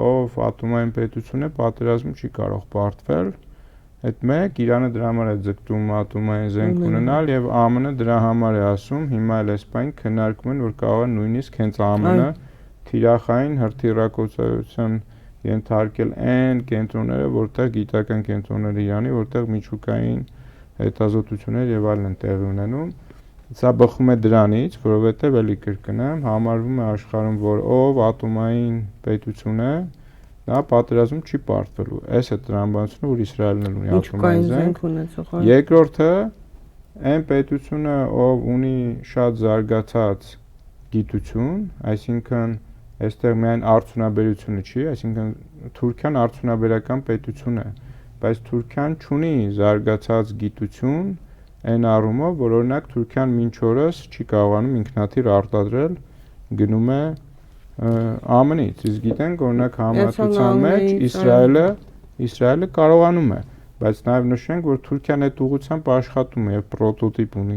ով ատոմային պետություն է, պատերազմում չի կարող պարտվել։ Այդ մեկ, Իրանը դրա համար է ձգտում ատոմային զենք ունենալ եւ ԱՄՆ-ը դրա համար է ասում, հիմա էլ այս բան քննարկում են, որ կարող է նույնիսկ հենց ԱՄՆ-ը թիրախային հրթիռակոծության ենթարկել այն կենտրոնները, որտեղ գիտական կենտրոններ Իրանի, որտեղ միջուկային հետազոտություններ եւ այլն են տեղի ունենում։ Սա բխում է դրանից, որովհետեւ էլի կրկնեմ, համարվում է աշխարհում, որ ով ատոմային պետություն է, նա պատերազմում չի պարտվելու։ Այս է տրամաբանությունը, որ Իսրայելն էլ ունի ատոմային զենք ունեցող։ Երկրորդը, այն պետությունը, ով ունի շատ զարգացած գիտություն, այսինքն այստեղ միայն արդյունաբերությունը չի, այսինքն Թուրքիան արդյունաբերական պետություն է, բայց Թուրքիան չունի զարգացած գիտություն այն առումով, որ օրինակ Թուրքիան մինչ օրս չի կարողանում ինքնաթիռ արտադրել, գնում է ԱՄՆ-ից, իսկ գիտենք, օրինակ համատության մեջ Իսրայելը կարողանում է, բայց նաև նշենք, որ Թուրքիան այդ ուղղությամբ աշխատում է եւ պրոտոտիպ ունի